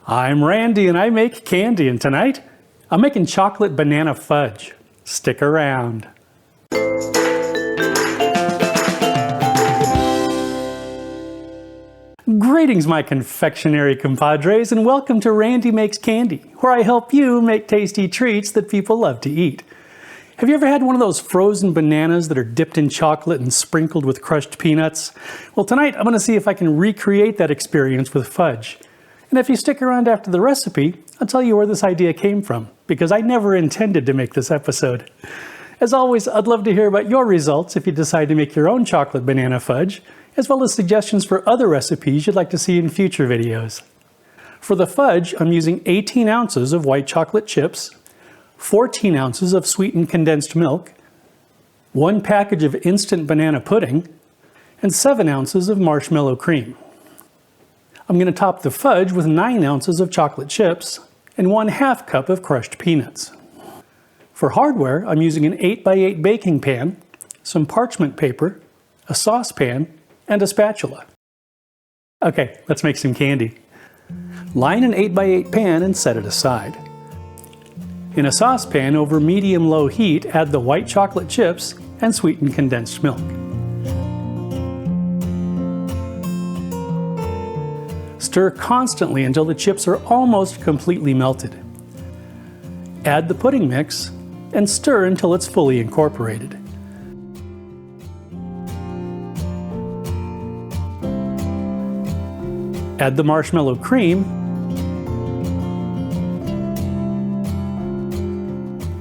I'm Randy and I make candy, and tonight I'm making chocolate banana fudge. Stick around. Greetings my confectionery compadres, and welcome to Randy Makes Candy, where I help you make tasty treats that people love to eat. Have you ever had one of those frozen bananas that are dipped in chocolate and sprinkled with crushed peanuts? Well, tonight I'm going to see if I can recreate that experience with fudge. And if you stick around after the recipe, I'll tell you where this idea came from, because I never intended to make this episode. As always, I'd love to hear about your results if you decide to make your own chocolate banana fudge, as well as suggestions for other recipes you'd like to see in future videos. For the fudge, I'm using 18 ounces of white chocolate chips, 14 ounces of sweetened condensed milk, 1 package of instant banana pudding, and 7 ounces of marshmallow cream. I'm going to top the fudge with 9 ounces of chocolate chips and 1/2 cup of crushed peanuts. For hardware, I'm using an 8x8 baking pan, some parchment paper, a saucepan, and a spatula. Okay, let's make some candy. Line an 8x8 pan and set it aside. In a saucepan over medium-low heat, add the white chocolate chips and sweetened condensed milk. Stir constantly until the chips are almost completely melted. Add the pudding mix and stir until it's fully incorporated. Add the marshmallow cream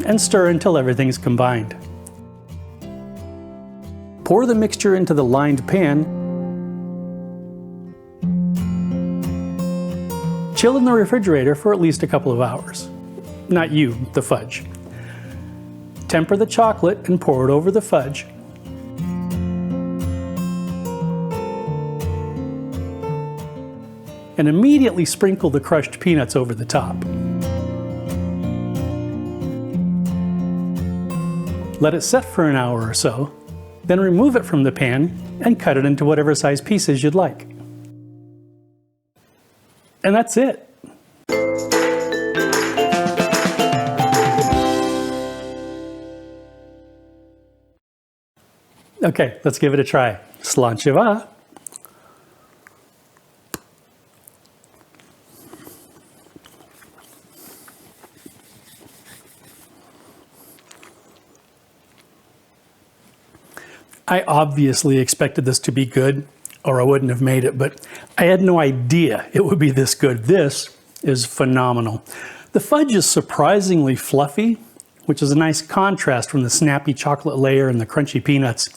and stir until everything is combined. Pour the mixture into the lined pan. Chill in the refrigerator for at least a couple of hours. Not you, the fudge. Temper the chocolate and pour it over the fudge. And immediately sprinkle the crushed peanuts over the top. Let it set for an hour or so, then remove it from the pan and cut it into whatever size pieces you'd like. And that's it. Okay, let's give it a try. Sláinte. I obviously expected this to be good, or I wouldn't have made it, but I had no idea it would be this good. This is phenomenal. The fudge is surprisingly fluffy, which is a nice contrast from the snappy chocolate layer and the crunchy peanuts.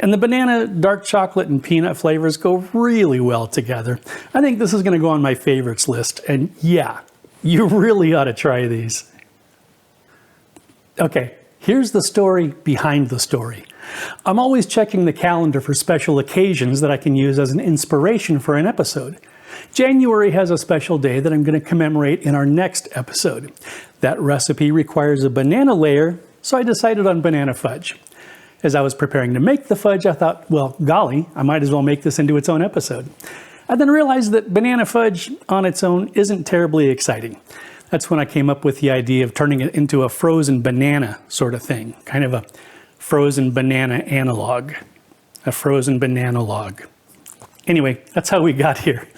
And the banana, dark chocolate, and peanut flavors go really well together. I think this is going to go on my favorites list, and yeah, you really ought to try these. Okay, here's the story behind the story. I'm always checking the calendar for special occasions that I can use as an inspiration for an episode. January has a special day that I'm going to commemorate in our next episode. That recipe requires a banana layer, so I decided on banana fudge. As I was preparing to make the fudge, I thought, well, golly, I might as well make this into its own episode. I then realized that banana fudge on its own isn't terribly exciting. That's when I came up with the idea of turning it into a frozen banana sort of thing, kind of a frozen banana analog, a frozen banana log. Anyway, that's how we got here.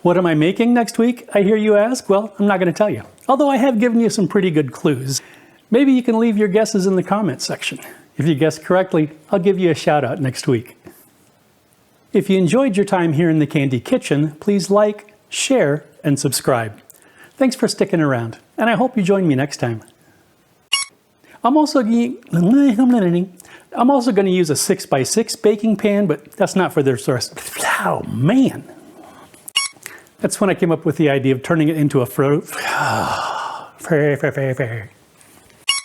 What am I making next week, I hear you ask? Well, I'm not going to tell you, although I have given you some pretty good clues. Maybe you can leave your guesses in the comments section. If you guess correctly, I'll give you a shout out next week. If you enjoyed your time here in the Candy Kitchen, please like, share, and subscribe. Thanks for sticking around, and I hope you join me next time. I'm also going to use a 6x6 baking pan, but that's not for this recipe. Oh, man. That's when I came up with the idea of turning it into a